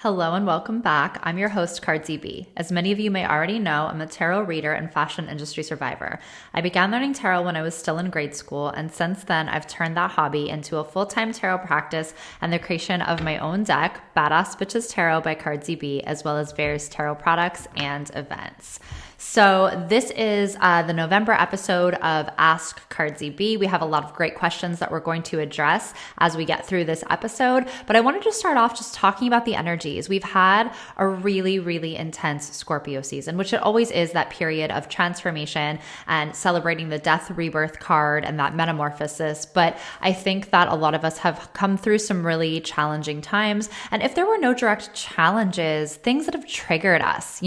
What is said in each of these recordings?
Hello and welcome back. I'm your host, Cardsy B. As many of you may already know, I'm a tarot reader and fashion industry survivor. I began learning tarot when I was still in grade school, and since then, I've turned that hobby into a full-time tarot practice and the creation of my own deck, Badass Bitches Tarot by Cardsy B, as well as various tarot products and events. So this is the November episode of Ask Cardsy B. We have a lot of great questions that we're going to address as we get through this episode, but I wanted to start off just talking about the energies. We've had a really, really intense Scorpio season, which it always is, that period of transformation and celebrating the death rebirth card and that metamorphosis. But I think that a lot of us have come through some really challenging times. And if there were no direct challenges, things that have triggered us,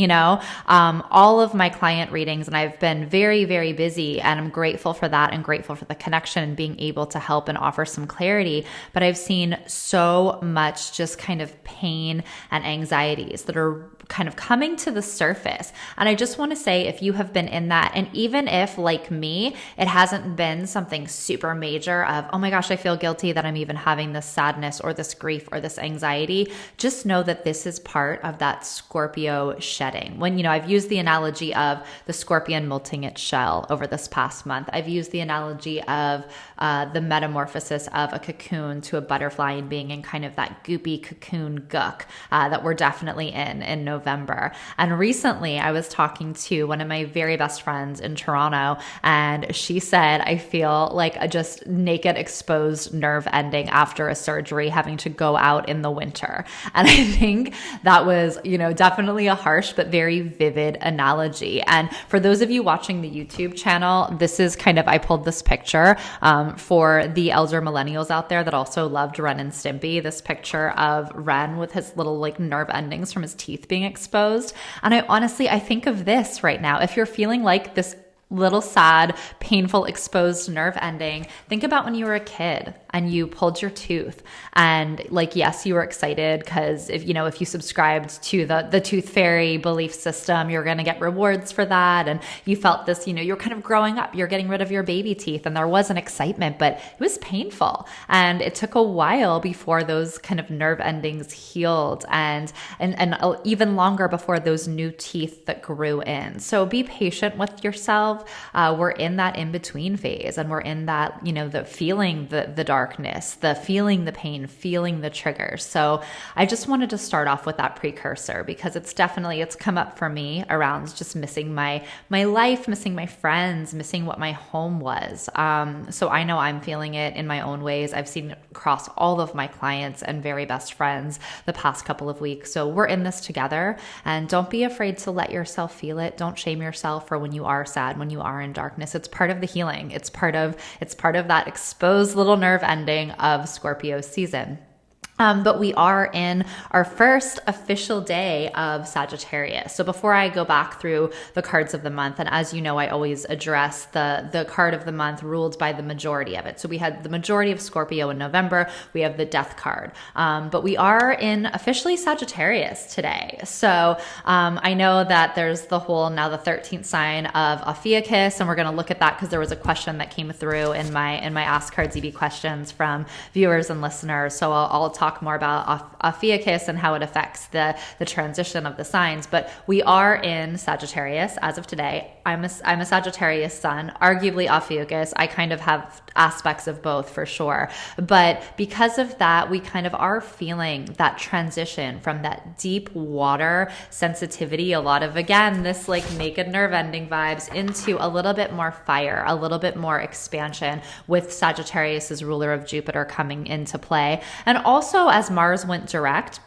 all of my client readings, and I've been very, very busy, and I'm grateful for that and grateful for the connection and being able to help and offer some clarity. But I've seen so much just kind of pain and anxieties that are kind of coming to the surface. And I just want to say, if you have been in that, and even if, like me, it hasn't been something super major of, oh my gosh, I feel guilty that I'm even having this sadness or this grief or this anxiety, just know that this is part of that Scorpio shedding. When, I've used the analogy of the scorpion molting its shell over this past month. I've used the analogy of the metamorphosis of a cocoon to a butterfly and being in kind of that goopy cocoon gook that we're definitely in November. And recently I was talking to one of my very best friends in Toronto, and she said, I feel like a just naked exposed nerve ending after a surgery, having to go out in the winter. And I think that was, definitely a harsh but very vivid analogy. And for those of you watching the YouTube channel, this is kind of, I pulled this picture for the elder millennials out there that also loved Ren and Stimpy, this picture of Ren with his little nerve endings from his teeth being exposed. And I think of this right now. If you're feeling like this little sad, painful, exposed nerve ending, think about when you were a kid and you pulled your tooth, and yes, you were excited because if you subscribed to the tooth fairy belief system, you're going to get rewards for that. And you felt this, you're kind of growing up, you're getting rid of your baby teeth, and there was an excitement, but it was painful. And it took a while before those kind of nerve endings healed, and even longer before those new teeth that grew in. So be patient with yourself. We're in that in-between phase, and we're in that, the feeling the darkness, the feeling the pain, feeling the triggers. So I just wanted to start off with that precursor, because it's come up for me around just missing my life, missing my friends, missing what my home was. So I know I'm feeling it in my own ways. I've seen it across all of my clients and very best friends the past couple of weeks. So we're in this together, and don't be afraid to let yourself feel it. Don't shame yourself for when you are sad, when you are in darkness. It's part of the healing. It's part of that exposed little nerve ending of Scorpio season. But we are in our first official day of Sagittarius. So before I go back through the cards of the month, and as you know, I always address the card of the month ruled by the majority of it. So we had the majority of Scorpio in November. We have the death card. But we are in officially Sagittarius today. So I know that there's the 13th sign of Ophiuchus, and we're going to look at that because there was a question that came through in my Ask Cardsy B questions from viewers and listeners. So I'll talk more about Ophiuchus and how it affects the transition of the signs. But we are in Sagittarius as of today. I'm a Sagittarius sun, arguably Ophiuchus. I kind of have aspects of both for sure. But because of that, we kind of are feeling that transition from that deep water sensitivity, a lot of, again, this naked nerve ending vibes, into a little bit more fire, a little bit more expansion, with Sagittarius as ruler of Jupiter coming into play. And also, as Mars went direct,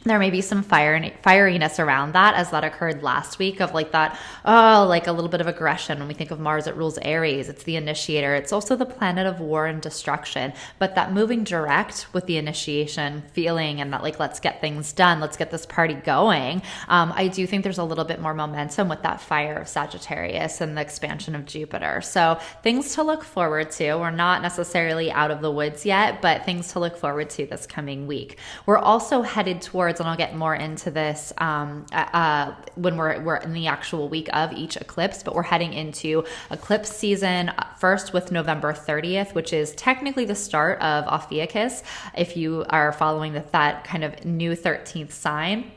there may be some fieriness around that, as that occurred last week, of a little bit of aggression. When we think of Mars, it rules Aries. It's the initiator. It's also the planet of war and destruction. But that moving direct with the initiation feeling, and that let's get things done, let's get this party going. I do think there's a little bit more momentum with that fire of Sagittarius and the expansion of Jupiter. So things to look forward to. We're not necessarily out of the woods yet, but things to look forward to this coming week. We're also headed towards afterwards, and I'll get more into this when we're in the actual week of each eclipse, but we're heading into eclipse season first with November 30th, which is technically the start of Ophiuchus, if you are following that kind of new 13th sign.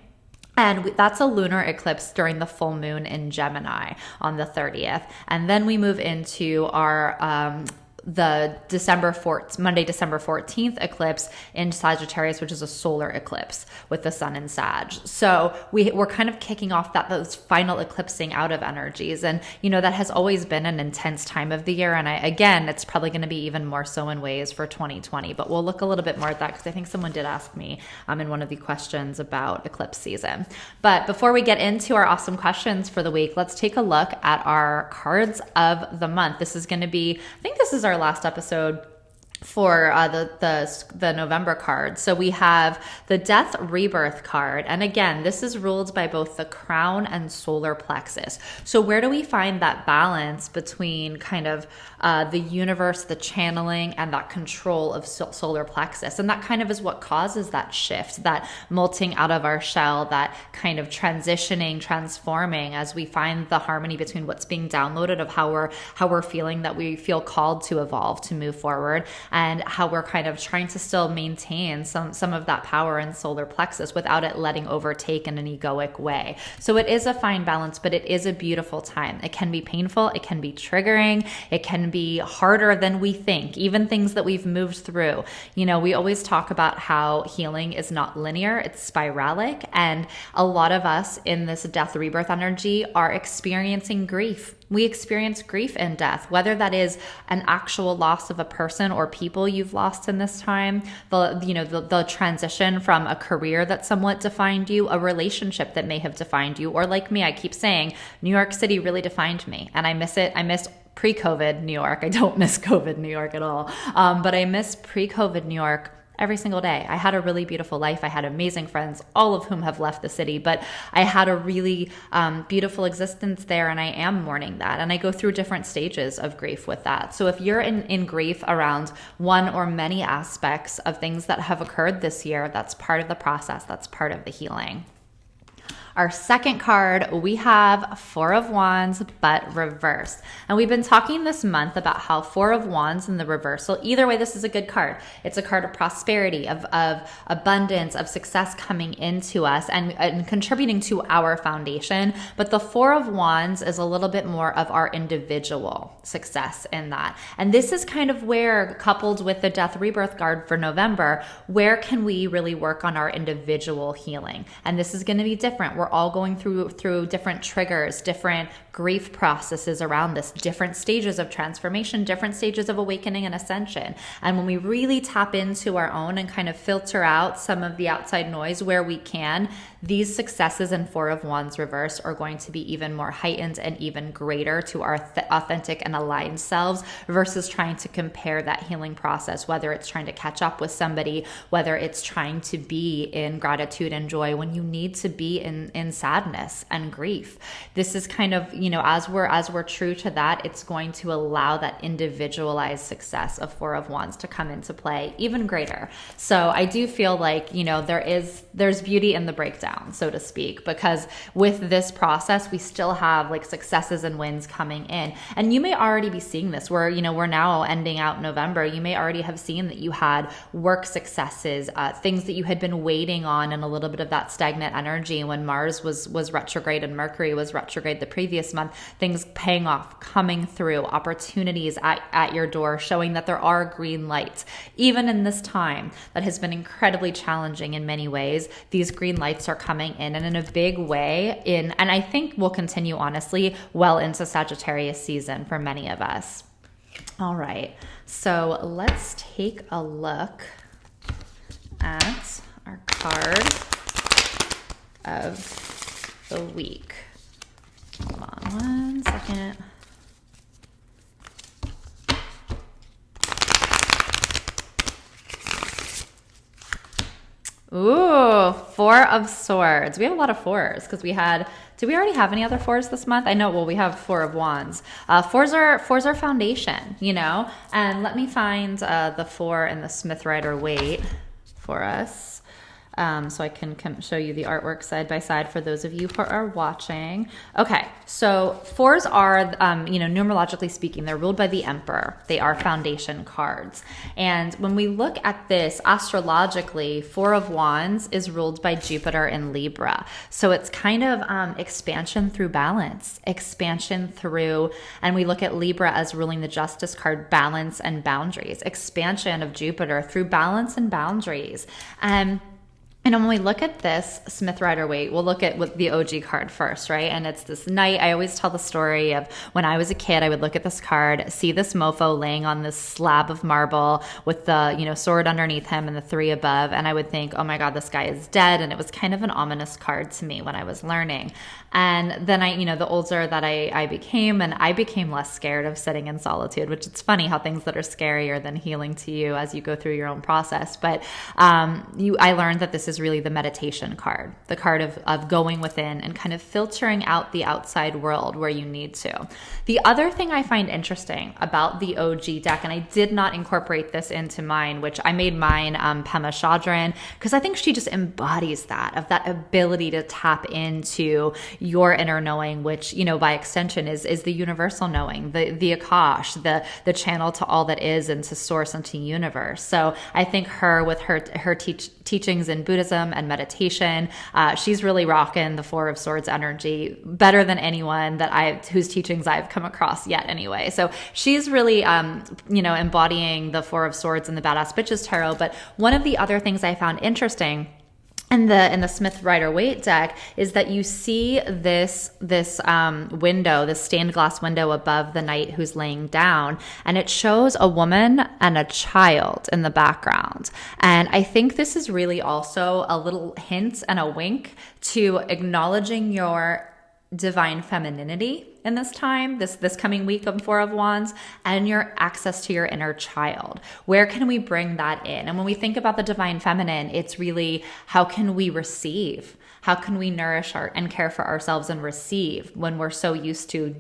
And that's a lunar eclipse during the full moon in Gemini on the 30th. And then we move into our the Monday, December 14th eclipse in Sagittarius, which is a solar eclipse with the sun in Sag. So we're kind of kicking off those final eclipsing out of energies. And, that has always been an intense time of the year. And again, it's probably going to be even more so in ways for 2020, but we'll look a little bit more at that because I think someone did ask me in one of the questions about eclipse season. But before we get into our awesome questions for the week, let's take a look at our cards of the month. This is going to be, I think this is our last episode for the November card. So we have the Death Rebirth card. And again, this is ruled by both the crown and solar plexus. So where do we find that balance between kind of the universe, the channeling, and that control of solar plexus? And that kind of is what causes that shift, that molting out of our shell, that kind of transitioning, transforming as we find the harmony between what's being downloaded of how we're feeling, that we feel called to evolve, to move forward, and how we're kind of trying to still maintain some of that power in solar plexus without it letting overtake in an egoic way. So it is a fine balance, but it is a beautiful time. It can be painful. It can be triggering. It can be harder than we think, even things that we've moved through. We always talk about how healing is not linear, it's spiralic. And a lot of us in this death rebirth energy are experiencing grief. We experience grief and death, whether that is an actual loss of a person or people you've lost in this time, the transition from a career that somewhat defined you, a relationship that may have defined you, or like me, I keep saying, New York City really defined me, and I miss it. I miss pre-COVID New York. I don't miss COVID New York at all, but I miss pre-COVID New York every single day. I had a really beautiful life. I had amazing friends, all of whom have left the city, but I had a really beautiful existence there, and I am mourning that. And I go through different stages of grief with that. So if you're in grief around one or many aspects of things that have occurred this year, that's part of the process. That's part of the healing. Our second card, we have Four of Wands, but reversed. And we've been talking this month about how Four of Wands in the reversal, either way, this is a good card. It's a card of prosperity, of abundance, of success coming into us and contributing to our foundation. But the Four of Wands is a little bit more of our individual success in that. And this is kind of where, coupled with the Death Rebirth card for November, where can we really work on our individual healing? And this is going to be different. We're all going through different triggers, different grief processes around this, different stages of transformation, different stages of awakening and ascension. And when we really tap into our own and kind of filter out some of the outside noise where we can, these successes in Four of Wands reverse are going to be even more heightened and even greater to our authentic and aligned selves versus trying to compare that healing process, whether it's trying to catch up with somebody, whether it's trying to be in gratitude and joy when you need to be in sadness and grief. This is kind of, as we're true to that, it's going to allow that individualized success of Four of Wands to come into play even greater. So I do feel like, there's beauty in the breakdown, so to speak, because with this process, we still have like successes and wins coming in. And you may already be seeing this where, we're now ending out November. You may already have seen that you had work successes, things that you had been waiting on, and a little bit of that stagnant energy when Mars was retrograde and Mercury was retrograde the previous month, things paying off, coming through, opportunities at your door, showing that there are green lights. Even in this time that has been incredibly challenging in many ways, these green lights are coming in, and in a big way and I think will continue honestly well into Sagittarius season for many of us. All right, so let's take a look at our card of the week. Hold on one second. Ooh, Four of Swords. We have a lot of fours because did we already have any other fours this month? I know, well, we have Four of Wands. Fours are foundation, and let me find the four in the Smith Rider Waite for us. so I can show you the artwork side by side for those of you who are watching. Okay, so fours are, numerologically speaking, they're ruled by the Emperor. They are foundation cards. And when we look at this astrologically, Four of Wands is ruled by Jupiter in Libra. So it's kind of expansion through balance, expansion through, and we look at Libra as ruling the Justice card, balance and boundaries, expansion of Jupiter through balance and boundaries. And when we look at this Smith Rider-Waite, we'll look at the OG card first, right? And it's this knight. I always tell the story of when I was a kid, I would look at this card, see this mofo laying on this slab of marble with the, sword underneath him and the three above. And I would think, oh my God, this guy is dead. And it was kind of an ominous card to me when I was learning. And then the older that I became, and I became less scared of sitting in solitude, which it's funny how things that are scary are then healing to you as you go through your own process. But I learned that this is really the meditation card, the card of going within and kind of filtering out the outside world where you need to. The other thing I find interesting about the OG deck, and I did not incorporate this into mine, which I made mine Pema Chodron, because I think she just embodies that ability to tap into your inner knowing, which, by extension is the universal knowing, the Akash, the channel to all that is and to source and to universe. So I think her with her teachings in Buddhism and meditation, she's really rocking the Four of Swords energy better than anyone whose teachings I've come across yet anyway. So she's really, embodying the Four of Swords in the Badass Bitches Tarot. But one of the other things I found interesting in the Smith Rider-Waite deck is that you see this window, this stained glass window above the knight who's laying down, and it shows a woman and a child in the background. And I think this is really also a little hint and a wink to acknowledging your divine femininity in this time, this coming week of Four of Wands, and your access to your inner child. Where can we bring that in? And when we think about the divine feminine, it's really, how can we receive? How can we nourish and care for ourselves and receive when we're so used to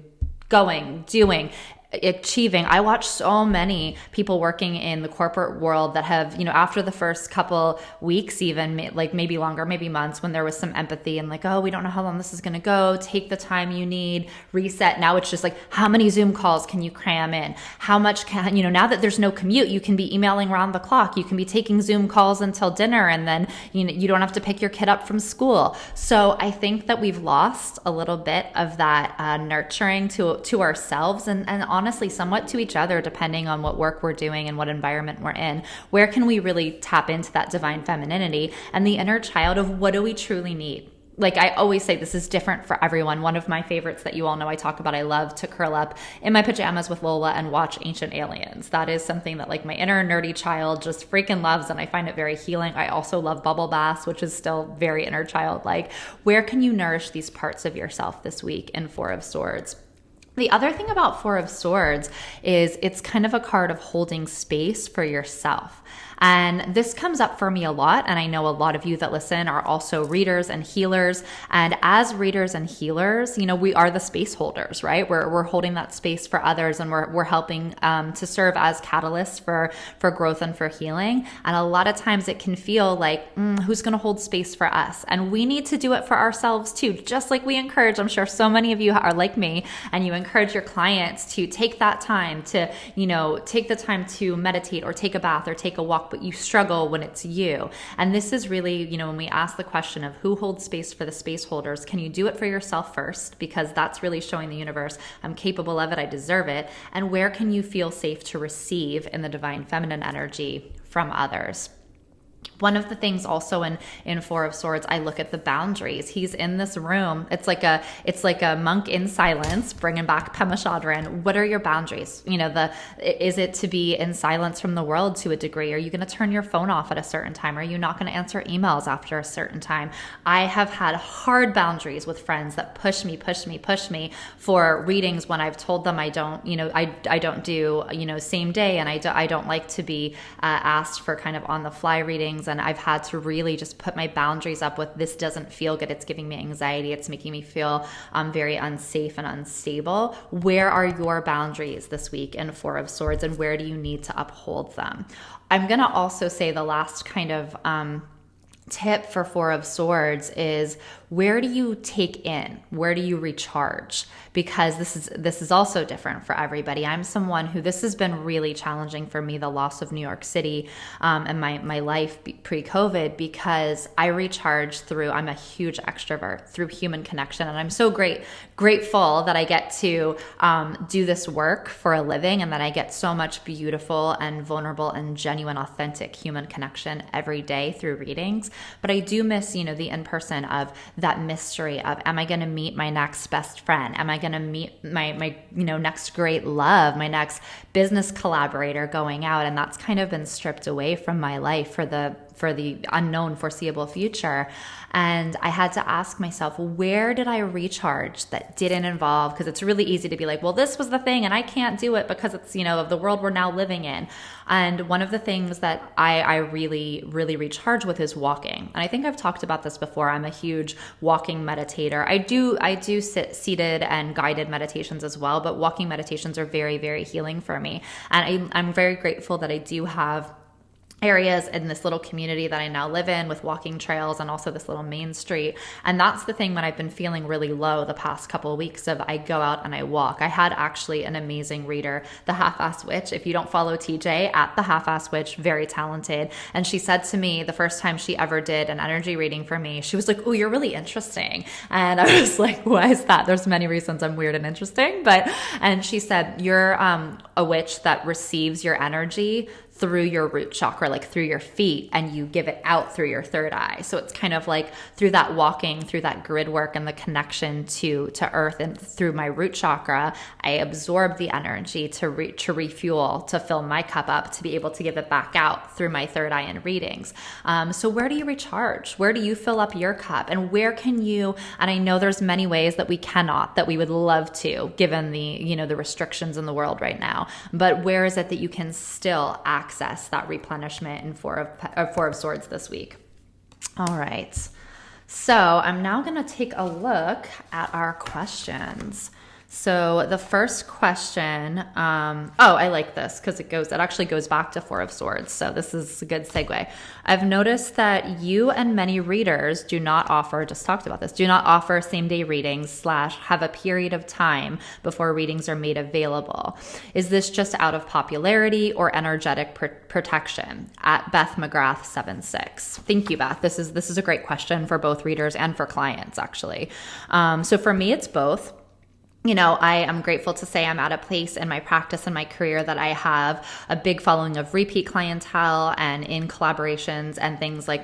going, doing, achieving? I watch so many people working in the corporate world that have, after the first couple weeks, even like maybe longer, maybe months, when there was some empathy and like, oh, we don't know how long this is going to go. Take the time you need, reset. Now it's just like, how many Zoom calls can you cram in? How much can, now that there's no commute, you can be emailing around the clock. You can be taking Zoom calls until dinner, and then, you don't have to pick your kid up from school. So I think that we've lost a little bit of that nurturing to ourselves and honestly somewhat to each other, depending on what work we're doing and what environment we're in. Where can we really tap into that divine femininity and the inner child of what do we truly need? Like I always say, this is different for everyone. One of my favorites that you all know I talk about, I love to curl up in my pajamas with Lola and watch Ancient Aliens. That is something that like my inner nerdy child just freaking loves, and I find it very healing. I also love bubble baths, which is still very inner child like. Where can you nourish these parts of yourself this week in Four of Swords? The other thing about Four of Swords is it's kind of a card of holding space for yourself. And this comes up for me a lot. And I know a lot of you that listen are also readers and healers. And as readers and healers, we are the space holders, right? We're holding that space for others, and we're helping to serve as catalysts for growth and for healing. And a lot of times it can feel like, who's going to hold space for us? And we need to do it for ourselves too. Just like we encourage, I'm sure so many of you are like me, and you encourage your clients to take that time to, take the time to meditate or take a bath or take a walk, but you struggle when it's you. And this is really, when we ask the question of who holds space for the space holders, can you do it for yourself first? Because that's really showing the universe, I'm capable of it, I deserve it. And where can you feel safe to receive in the divine feminine energy from others? One of the things also in Four of Swords, I look at the boundaries. He's in this room. It's like a monk in silence, bringing back Pema Chodron. What are your boundaries? Is it to be in silence from the world to a degree? Are you going to turn your phone off at a certain time? Are you not going to answer emails after a certain time? I have had hard boundaries with friends that push me for readings when I've told them I don't, I don't do, same day, and I don't like to be asked for kind of on the fly readings. And I've had to really just put my boundaries up with, this doesn't feel good. It's giving me anxiety. It's making me feel very unsafe and unstable. Where are your boundaries this week in Four of Swords, and where do you need to uphold them? I'm going to also say the last kind of tip for Four of Swords is, where do you take in? Where do you recharge? Because this is also different for everybody. I'm someone who, this has been really challenging for me, the loss of New York City, and my life pre-COVID, because I recharge through, I'm a huge extrovert, through human connection. And I'm so grateful that I get to do this work for a living, and that I get so much beautiful and vulnerable and genuine, authentic human connection every day through readings. But I do miss, the in-person of that mystery of, am I going to meet my next best friend? Am I going to meet my next great love, my next business collaborator going out? And that's kind of been stripped away from my life for the unknown foreseeable future. And I had to ask myself, where did I recharge that didn't involve, because it's really easy to be like, well, this was the thing and I can't do it because it's, of the world we're now living in. And one of the things that I really, really recharge with is walking. And I think I've talked about this before. I'm a huge walking meditator. I do sit seated and guided meditations as well, but walking meditations are very, very healing for me. And I'm very grateful that I do have areas in this little community that I now live in with walking trails, and also this little main street. And that's the thing when I've been feeling really low the past couple of weeks of, I go out and I walk. I had actually an amazing reader, the Half-Ass Witch. If you don't follow TJ at the Half-Ass Witch, very talented. And she said to me the first time she ever did an energy reading for me, she was like, oh, you're really interesting. And I was like, why is that? There's many reasons I'm weird and interesting, and she said, you're a witch that receives your energy through your root chakra, like through your feet, and you give it out through your third eye. So it's kind of like through that walking, through that grid work and the connection to earth, and through my root chakra, I absorb the energy to refuel, to fill my cup up, to be able to give it back out through my third eye in readings. So where do you recharge? Where do you fill up your cup? And where can you, and I know there's many ways that we cannot, that we would love to, given the, the restrictions in the world right now, but where is it that you can still access that replenishment in Four of Swords this week? All right. So I'm now going to take a look at our questions. So the first question, I like this because it actually goes back to Four of Swords. So this is a good segue. I've noticed that you and many readers do not offer same day readings / have a period of time before readings are made available. Is this just out of popularity or energetic protection? At Beth McGrath 76. Thank you, Beth. This is a great question for both readers and for clients, actually. So for me, it's both. I am grateful to say I'm at a place in my practice and my career that I have a big following of repeat clientele, and in collaborations and things like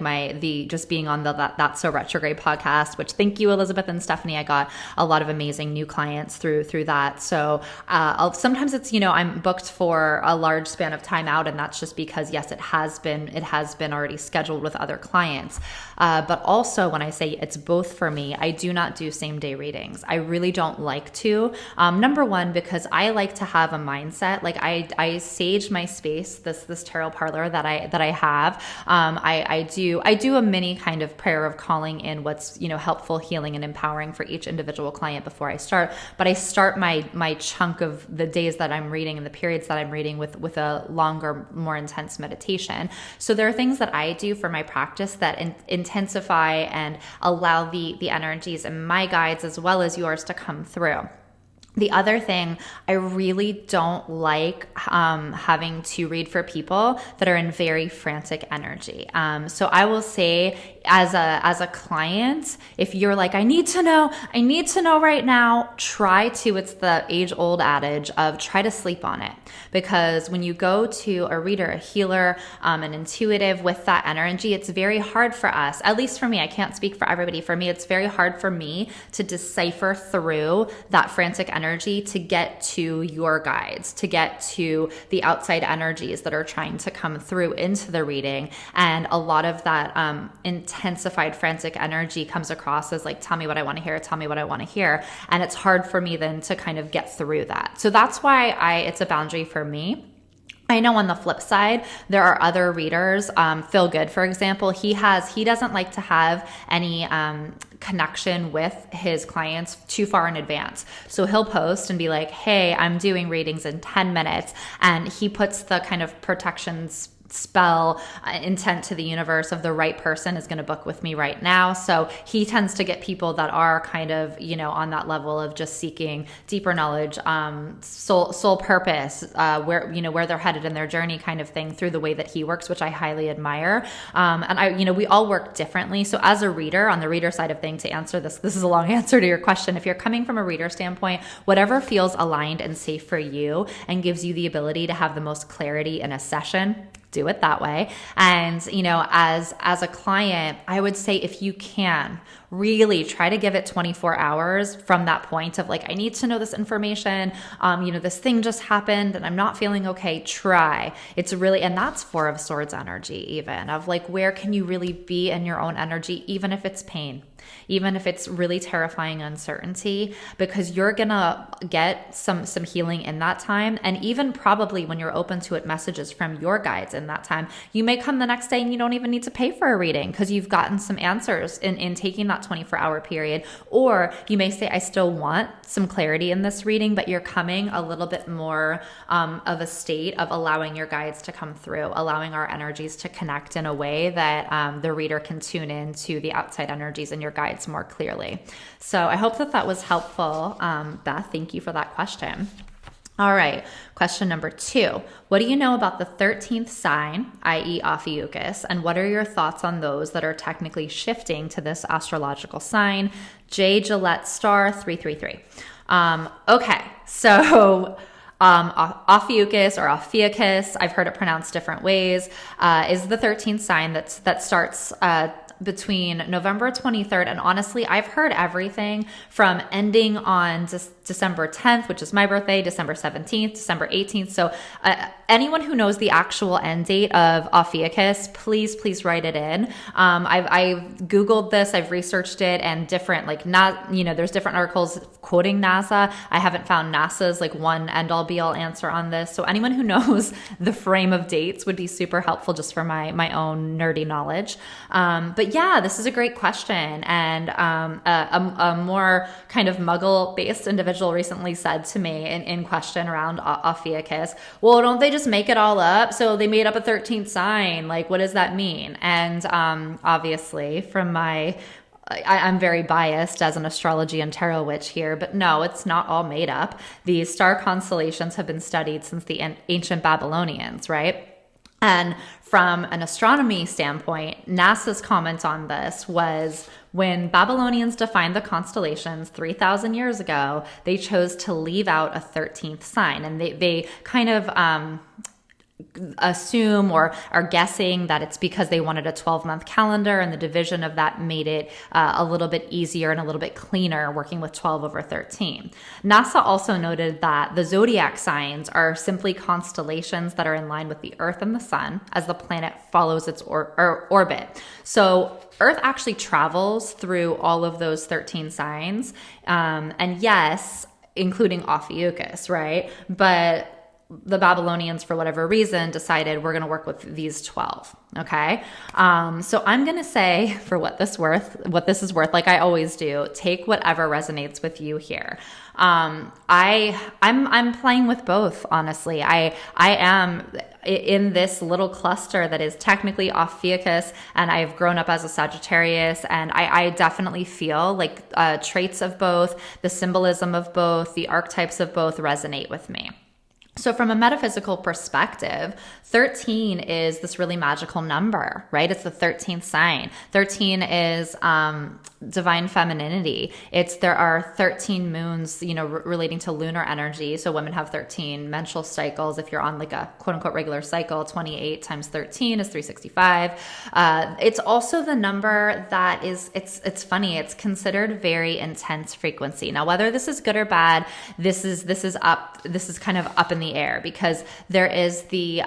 just being on the That's So Retrograde podcast, which, thank you, Elizabeth and Stephanie. I got a lot of amazing new clients through that. So sometimes it's, I'm booked for a large span of time out, and that's just because, yes, it has been already scheduled with other clients. But also, when I say it's both for me, I do not do same day readings. I really don't like to. Number one, because I like to have a mindset. Like I sage my space, this tarot parlor that I have. I do a mini kind of prayer of calling in what's, helpful, healing, and empowering for each individual client before I start. But I start my chunk of the days that I'm reading and the periods that I'm reading with a longer, more intense meditation. So there are things that I do for my practice that intensify and allow the energies and my guides as well as yours to come through. The other thing, I really don't like having to read for people that are in very frantic energy. So I will say, as a client, if you're like, I need to know right now, it's the age-old adage of try to sleep on it. Because when you go to a reader, a healer, an intuitive with that energy, it's very hard for us, at least for me, I can't speak for everybody. For me, it's very hard for me to decipher through that frantic energy to get to your guides, to get to the outside energies that are trying to come through into the reading. And a lot of that intensified frantic energy comes across as like, tell me what I want to hear. And it's hard for me then to kind of get through that. So that's why it's a boundary for me. I know on the flip side, there are other readers, Phil Good, for example, he doesn't like to have any connection with his clients too far in advance. So he'll post and be like, hey, I'm doing readings in 10 minutes. And he puts the kind of protections spell intent to the universe of the right person is going to book with me right now. So he tends to get people that are kind of, on that level of just seeking deeper knowledge, soul purpose, where they're headed in their journey kind of thing through the way that he works, which I highly admire. And we all work differently. So as a reader, on the reader side of thing, to answer this is a long answer to your question. If you're coming from a reader standpoint, whatever feels aligned and safe for you and gives you the ability to have the most clarity in a session, do it that way. And, as a client, I would say if you can really try to give it 24 hours from that point of like, I need to know this information. This thing just happened and I'm not feeling okay. Try. It's really, and that's Four of Swords energy, even of like, where can you really be in your own energy, even if it's pain, even if it's really terrifying uncertainty, because you're gonna get some healing in that time. And even probably when you're open to it, messages from your guides in that time. You may come the next day and you don't even need to pay for a reading because you've gotten some answers in taking that 24-hour period. Or you may say, I still want some clarity in this reading, but you're coming a little bit more of a state of allowing your guides to come through, allowing our energies to connect in a way that the reader can tune in to the outside energies and your guides more clearly. So I hope that was helpful. Beth, thank you for that question. All right, question number 2. What do you know about the 13th sign, i.e. Ophiuchus, and what are your thoughts on those that are technically shifting to this astrological sign? J. Gillette Star 333. Okay, so Ophiuchus or Ophiuchus, I've heard it pronounced different ways, is the 13th sign that starts between November 23rd. And honestly, I've heard everything from ending on December 10th, which is my birthday, December 17th, December 18th. So anyone who knows the actual end date of Ophiuchus, please write it in. I've Googled this, I've researched it, and different, there's different articles quoting NASA. I haven't found NASA's one end all be all answer on this. So anyone who knows the frame of dates would be super helpful just for my own nerdy knowledge. But yeah, this is a great question. And a more kind of muggle-based individual recently said to me in question around Ophiuchus, well, don't they just make it all up? So they made up a 13th sign. What does that mean? And obviously from I'm very biased as an astrology and tarot witch here, but no, it's not all made up. These star constellations have been studied since the ancient Babylonians, right? And from an astronomy standpoint, NASA's comment on this was when Babylonians defined the constellations 3,000 years ago, they chose to leave out a 13th sign. And they kind of assume or are guessing that it's because they wanted a 12-month calendar, and the division of that made it a little bit easier and a little bit cleaner working with 12 over 13. NASA also noted that the zodiac signs are simply constellations that are in line with the Earth and the Sun as the planet follows its orbit. So Earth actually travels through all of those 13 signs, and yes, including Ophiuchus, right? But the Babylonians, for whatever reason, decided we're going to work with these 12. Okay. So I'm going to say, for what this is worth, like I always do, take whatever resonates with you here. I'm playing with both, honestly. I am in this little cluster that is technically Ophiuchus, and I've grown up as a Sagittarius, and I definitely feel like traits of both, the symbolism of both, the archetypes of both resonate with me. So from a metaphysical perspective, 13 is this really magical number, right? It's the 13th sign. 13 is divine femininity. There are 13 moons, relating to lunar energy. So women have 13 menstrual cycles. If you're on a quote unquote regular cycle, 28 times 13 is 365. It's also the number that it's funny. It's considered very intense frequency. Now, whether this is good or bad, this is kind of up in the air, because there is the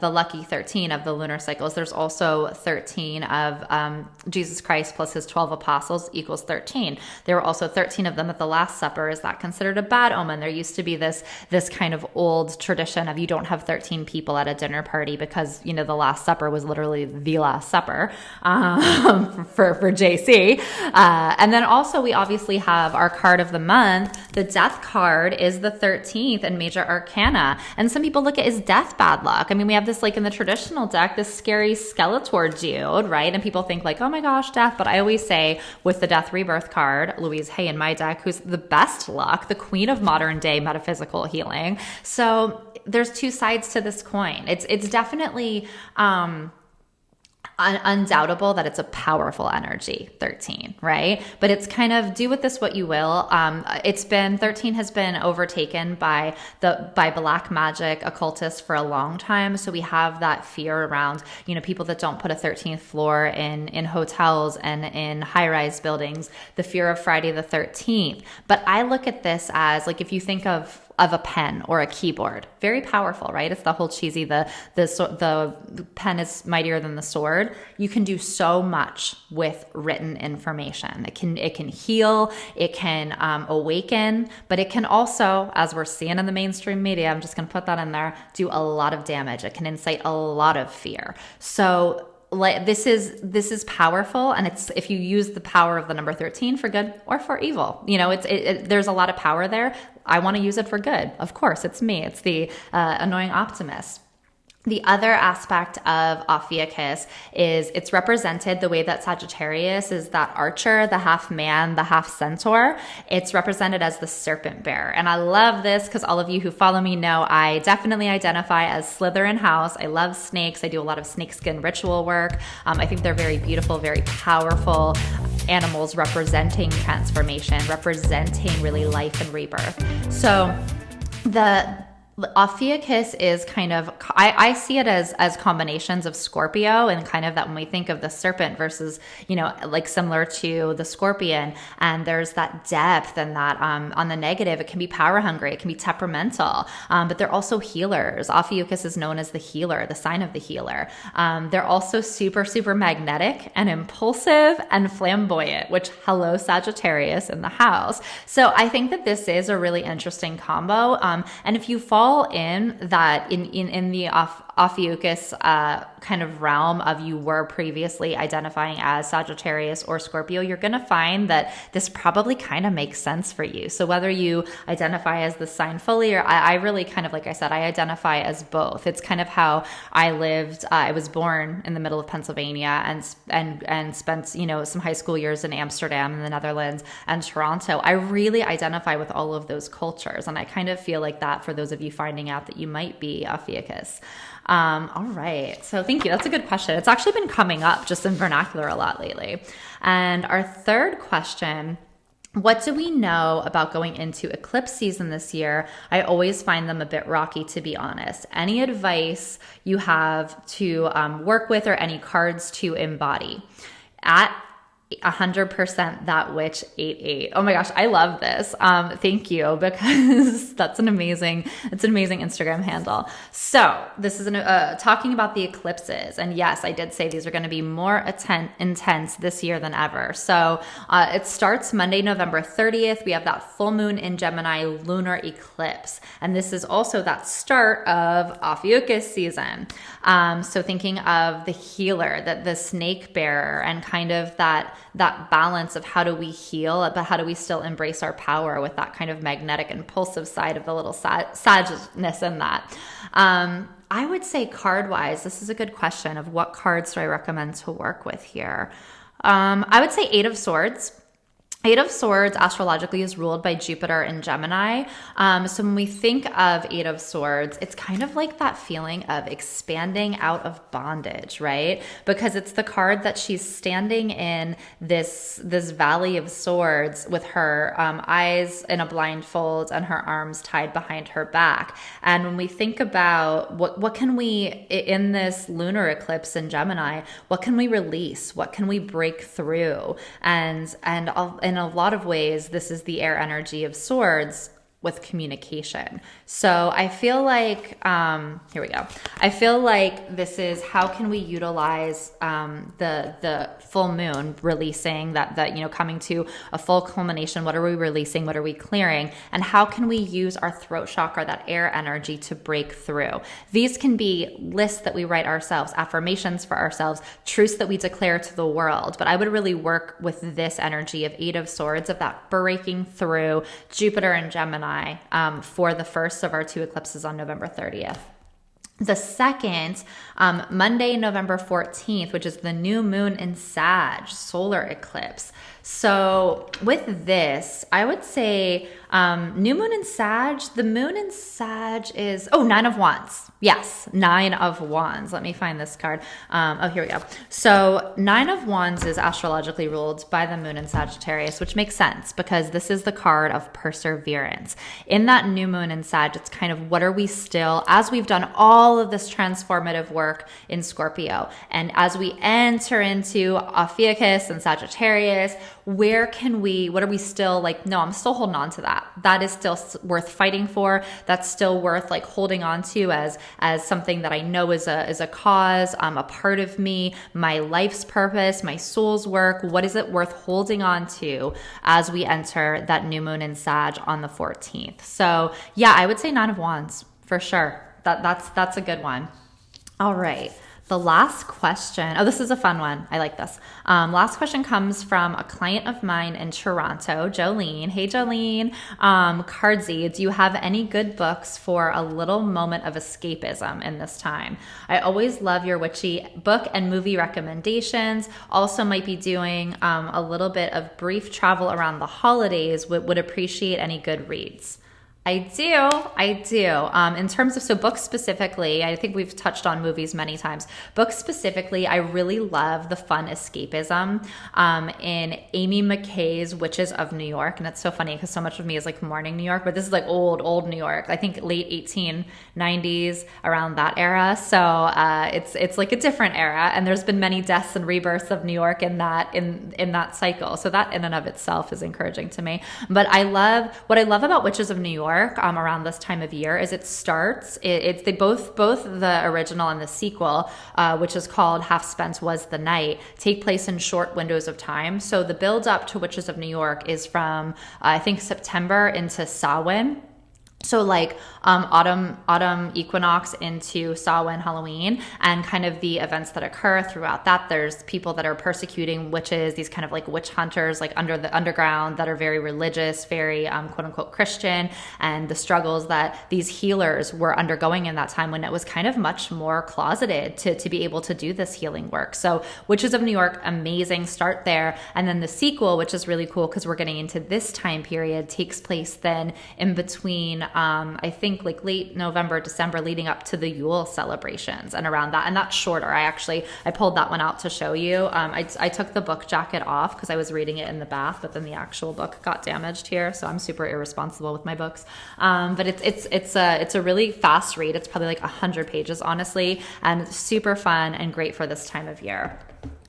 lucky 13 of the lunar cycles. There's also 13 of Jesus Christ plus his 12 apostles equals 13. There were also 13 of them at the Last Supper. Is that considered a bad omen? There used to be this kind of old tradition of you don't have 13 people at a dinner party because the Last Supper was literally the Last Supper for JC. And then also we obviously have our card of the month. The Death card is the 13th in Major Arcana. Diana. And some people look at as death bad luck. I mean, we have this like in the traditional deck, this scary Skeletor dude, right? And people think like, oh my gosh, death. But I always say with the Death Rebirth card, Louise Hay in my deck, who's the best luck, the queen of modern day metaphysical healing. So there's two sides to this coin. It's definitely undoubtable that it's a powerful energy, 13, right? But it's kind of do with this what you will. 13 has been overtaken by black magic occultists for a long time. So we have that fear around, people that don't put a 13th floor in hotels and in high-rise buildings, the fear of Friday the 13th. But I look at this as like, if you think of a pen or a keyboard, very powerful, right? It's the whole cheesy, the pen is mightier than the sword. You can do so much with written information. It can heal, it can awaken, but it can also, as we're seeing in the mainstream media, I'm just going to put that in there, do a lot of damage. It can incite a lot of fear. So this is powerful, and it's if you use the power of the number 13 for good or for evil. There's a lot of power there. I want to use it for good. Of course, it's me. It's the annoying optimist. The other aspect of Ophiuchus is it's represented the way that Sagittarius is that archer, the half man, the half centaur. It's represented as the serpent bearer. And I love this because all of you who follow me know I definitely identify as Slytherin house. I love snakes. I do a lot of snakeskin ritual work. I think they're very beautiful, very powerful animals representing transformation, representing really life and rebirth. So the Ophiuchus is kind of, I see it as combinations of Scorpio and kind of that when we think of the serpent versus, like similar to the scorpion, and there's that depth and that on the negative, it can be power hungry, it can be temperamental, but they're also healers. Ophiuchus is known as the healer, the sign of the healer. They're also super, super magnetic and impulsive and flamboyant, which hello Sagittarius in the house. So I think that this is a really interesting combo. And if you fall in that in the Ophiuchus kind of realm of you were previously identifying as Sagittarius or Scorpio, you're going to find that this probably kind of makes sense for you. So whether you identify as the sign fully, or I really kind of, like I said, I identify as both. It's kind of how I lived. I was born in the middle of Pennsylvania and spent, some high school years in Amsterdam in the Netherlands and Toronto. I really identify with all of those cultures. And I kind of feel like that for those of you finding out that you might be Ophiuchus. All right. So thank you. That's a good question. It's actually been coming up just in vernacular a lot lately. And our third question, what do we know about going into eclipse season this year? I always find them a bit rocky, to be honest. Any advice you have to work with or any cards to embody? At 100% that witch 88. Oh my gosh, I love this. Thank you, because that's an amazing Instagram handle. So this is talking about the eclipses, and yes, I did say these are going to be more intense this year than ever. So it starts Monday, November 30th. We have that full moon in Gemini lunar eclipse, and this is also that start of Ophiuchus season. So thinking of the healer, the snake bearer, and kind of that balance of how do we heal, but how do we still embrace our power with that kind of magnetic, impulsive side of the little sageness in that. I would say card-wise, this is a good question of what cards do I recommend to work with here. I would say Eight of Swords. Eight of Swords astrologically is ruled by Jupiter in Gemini. So when we think of Eight of Swords, it's kind of like that feeling of expanding out of bondage, right? Because it's the card that she's standing in this valley of swords with her eyes in a blindfold and her arms tied behind her back. And when we think about what can we, in this lunar eclipse in Gemini, what can we release? What can we break through? And in a lot of ways, this is the air energy of swords with communication. So I feel like, here we go. I feel like this is how can we utilize the full moon releasing that coming to a full culmination. What are we releasing? What are we clearing? And how can we use our throat chakra, that air energy, to break through? These can be lists that we write ourselves, affirmations for ourselves, truths that we declare to the world. But I would really work with this energy of Eight of Swords, of that breaking through Jupiter and Gemini. Gemini for the first of our 2 eclipses on November 30th. The second, Monday, November 14th, which is the new moon in Sag, solar eclipse. So with this, I would say new moon in Sag, the moon in Sag is, 9 of Wands. Yes, 9 of Wands. Let me find this card. Here we go. So 9 of Wands is astrologically ruled by the moon in Sagittarius, which makes sense because this is the card of perseverance. In that new moon in Sag, it's kind of what are we still, as we've done all of this transformative work in Scorpio, and as we enter into Ophiuchus and Sagittarius, what are we still like, no, I'm still holding on to that. That is still worth fighting for. That's still worth like holding on to as something that I know is a cause, a part of me, my life's purpose, my soul's work. What is it worth holding on to as we enter that new moon in Sag on the 14th? So yeah, I would say 9 of Wands for sure. That's a good one. All right. The last question, this is a fun one. I like this. Last question comes from a client of mine in Toronto, Jolene. Hey, Jolene. Cardsy, do you have any good books for a little moment of escapism in this time? I always love your witchy book and movie recommendations. Also might be doing a little bit of brief travel around the holidays. Would appreciate any good reads. I do. In terms of, books specifically, I think we've touched on movies many times. Books specifically, I really love the fun escapism in Amy McKay's Witches of New York. And it's so funny because so much of me is like morning New York, but this is like old New York. I think late 1890s, around that era. So it's like a different era. And there's been many deaths and rebirths of New York in that cycle. So that in and of itself is encouraging to me. But what I love about Witches of New York around this time of year is they both the original and the sequel, which is called Half Spent Was the Night, take place in short windows of time. So the build up to Witches of New York is from I think September into Samhain. So like autumn equinox into Samhain, Halloween, and kind of the events that occur throughout that. There's people that are persecuting witches, these kind of like witch hunters, like under the underground that are very religious, very quote unquote Christian, and the struggles that these healers were undergoing in that time when it was kind of much more closeted to be able to do this healing work. So Witches of New York, amazing, start there. And then the sequel, which is really cool because we're getting into this time period, takes place then in between I think like late November, December, leading up to the Yule celebrations and around that. And that's shorter. I pulled that one out to show you. I took the book jacket off because I was reading it in the bath, but then the actual book got damaged here. So I'm super irresponsible with my books. But it's a really fast read. It's probably like 100 pages, honestly, and super fun and great for this time of year.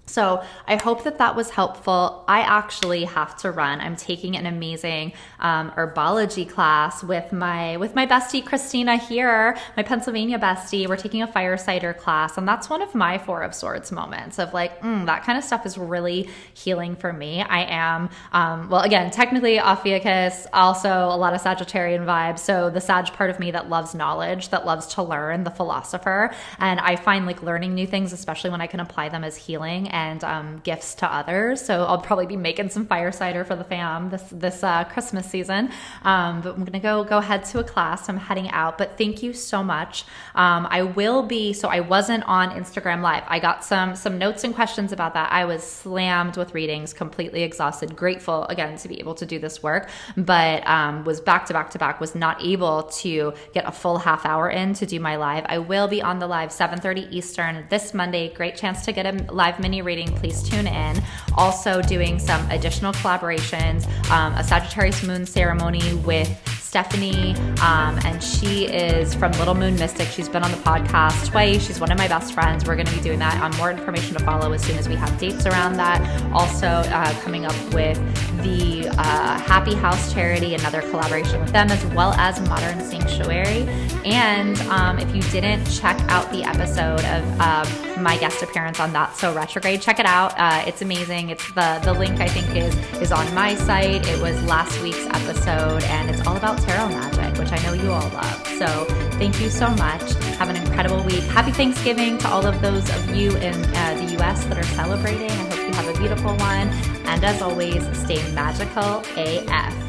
So I hope that was helpful. I actually have to run. I'm taking an amazing herbology class with my bestie Christina here, my Pennsylvania bestie. We're taking a fire cider class, and that's one of my 4 of Swords moments of like, that kind of stuff is really healing for me. I am, again, technically Ophiuchus, also a lot of Sagittarian vibes. So the Sag part of me that loves knowledge, that loves to learn, the philosopher. And I find like learning new things, especially when I can apply them as healing and gifts to others. So I'll probably be making some fire cider for the fam this Christmas season. But I'm gonna go head to a class. I'm heading out. But thank you so much. I wasn't on Instagram Live. I got some notes and questions about that. I was slammed with readings, completely exhausted. Grateful again to be able to do this work, but was back to back, was not able to get a full half hour in to do my live. I will be on the live 7:30 Eastern this Monday. Great chance to get a live mini reading. Please tune in. Also doing some additional collaborations, a Sagittarius moon ceremony with Stephanie, and she is from Little Moon Mystic. She's been on the podcast twice. She's one of my best friends. We're going to be doing that. More information to follow as soon as we have dates around that. Also coming up with the Happy House charity, another collaboration with them, as well as Modern Sanctuary. And if you didn't check out the episode of my guest appearance on That's So Retrograde, check it out. It's amazing. It's the link I think is on my site. It was last week's episode, and it's all about tarot magic, which I know you all love. So thank you so much. Have an incredible week. Happy Thanksgiving to all of those of you in the US that are celebrating. I hope you have a beautiful one. And as always, stay magical AF.